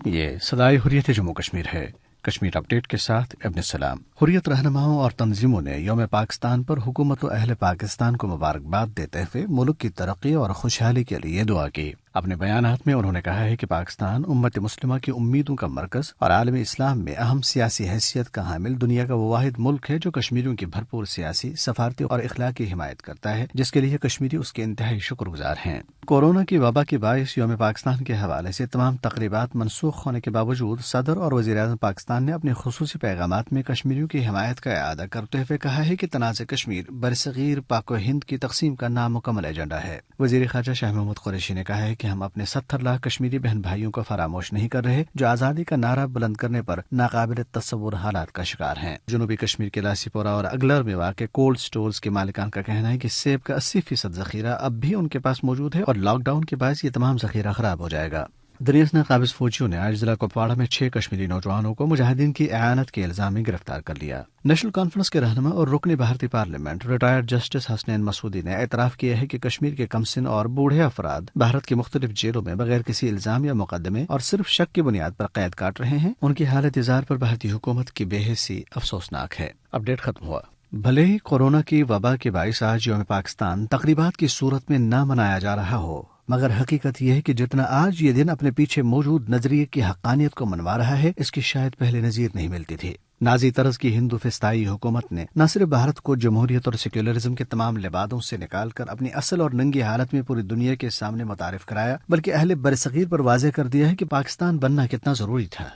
یہ صدائے حریت جموں کشمیر ہے۔ کشمیر اپ ڈیٹ کے ساتھ ابن السلام۔ حریت رہنماؤں اور تنظیموں نے یوم پاکستان پر حکومت و اہل پاکستان کو مبارکباد دیتے ہوئے ملک کی ترقی اور خوشحالی کے لیے دعا کی۔ اپنے بیانات میں انہوں نے کہا ہے کہ پاکستان امت مسلمہ کی امیدوں کا مرکز اور عالم اسلام میں اہم سیاسی حیثیت کا حامل دنیا کا وہ واحد ملک ہے جو کشمیریوں کی بھرپور سیاسی، سفارتی اور اخلاقی حمایت کرتا ہے، جس کے لیے کشمیری اس کے انتہائی شکر گزار ہیں۔ کورونا کی وبا کے باعث یوم پاکستان کے حوالے سے تمام تقریبات منسوخ ہونے کے باوجود صدر اور وزیر اعظم پاکستان نے اپنے خصوصی پیغامات میں کشمیریوں کی حمایت کا اعادہ کرتے ہوئے کہا ہے کہ تنازع کشمیر برصغیر پاک و ہند کی تقسیم کا نامکمل ایجنڈا ہے۔ وزیر خارجہ شاہ محمود قریشی نے کہا ہے کہ ہم اپنے 70 لاکھ کشمیری بہن بھائیوں کو فراموش نہیں کر رہے جو آزادی کا نعرہ بلند کرنے پر ناقابل تصور حالات کا شکار ہیں۔ جنوبی کشمیر کے لاسی پورہ اور اگلر میں واقع کولڈ سٹورز کے مالکان کا کہنا ہے کہ سیب کا 80% ذخیرہ اب بھی ان کے پاس موجود ہے اور لاک ڈاؤن کے باعث یہ تمام ذخیرہ خراب ہو جائے گا۔ دریاسنا قابض فوجیوں نے آج ضلع کپواڑہ میں 6 کشمیری نوجوانوں کو مجاہدین کی اعانت کے الزام میں گرفتار کر لیا۔ نیشنل کانفرنس کے رہنما اور رکن بھارتی parliament retired justice Hasnain Masoodi نے اعتراف کیا ہے کہ کشمیر کے کمسن اور بوڑھے افراد بھارت کی مختلف جیلوں میں بغیر کسی الزام یا مقدمے اور صرف شک کی بنیاد پر قید کاٹ رہے ہیں۔ ان کی حالت اظہار پر بھارتی حکومت کی بے حسی افسوسناک ہے۔ اپ ڈیٹ ختم ہوا۔ بھلے ہی کورونا کی وبا کے باعث آج یوم پاکستان تقریبات کی صورت میں نہ منایا جا رہا ہو، مگر حقیقت یہ ہے کہ جتنا آج یہ دن اپنے پیچھے موجود نظریے کی حقانیت کو منوا رہا ہے، اس کی شاید پہلے نظیر نہیں ملتی تھی۔ نازی طرز کی ہندو فسطائی حکومت نے نہ صرف بھارت کو جمہوریت اور سیکولرزم کے تمام لبادوں سے نکال کر اپنی اصل اور ننگی حالت میں پوری دنیا کے سامنے متعارف کرایا، بلکہ اہل برصغیر پر واضح کر دیا ہے کہ پاکستان بننا کتنا ضروری تھا۔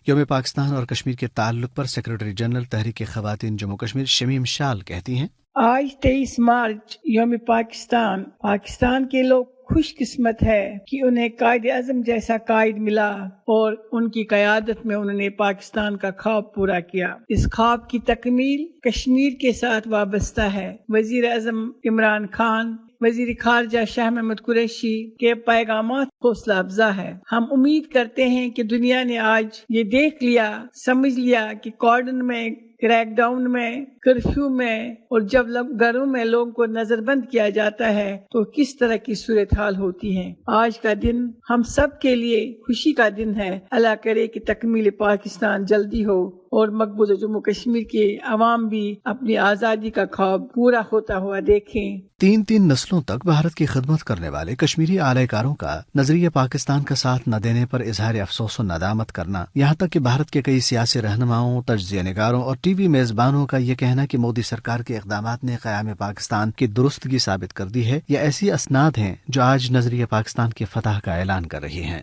یوم پاکستان اور کشمیر کے تعلق پر سیکرٹری جنرل تحریک خواتین جموں کشمیر شمیم شال کہتی ہیں، آج 23 مارچ یوم پاکستان کے لوگ خوش قسمت ہے کہ انہیں قائد اعظم جیسا قائد ملا اور ان کی قیادت میں انہوں نے پاکستان کا خواب پورا کیا۔ اس خواب کی تکمیل کشمیر کے ساتھ وابستہ ہے۔ وزیر اعظم عمران خان، وزیر خارجہ شاہ محمود قریشی کے پیغامات حوصلہ افزا ہے۔ ہم امید کرتے ہیں کہ دنیا نے آج یہ دیکھ لیا، سمجھ لیا کہ کارڈن میں، کریک ڈاؤن میں، کرفیو میں اور جب گھروں میں لوگوں کو نظر بند کیا جاتا ہے تو کس طرح کی صورتحال ہوتی ہے۔ آج کا دن ہم سب کے لیے خوشی کا دن ہے۔ اللہ کرے کہ تکمیل پاکستان جلدی ہو اور مقبوضہ جموں کشمیر کے عوام بھی اپنی آزادی کا خواب پورا ہوتا ہوا دیکھیں۔ 3 نسلوں تک بھارت کی خدمت کرنے والے کشمیری اعلی کاروں کا نظریہ پاکستان کا ساتھ نہ دینے پر اظہار افسوس و ندامت کرنا، یہاں تک کہ بھارت کے کئی سیاسی رہنماؤں، تجزیہ نگاروں اور ٹی وی میزبانوں کا یہ کہنا کہ مودی سرکار کے اقدامات نے قیام پاکستان کی درستگی ثابت کر دی ہے، یہ ایسی اسناد ہیں جو آج نظریہ پاکستان کی فتح کا اعلان کر رہی ہیں۔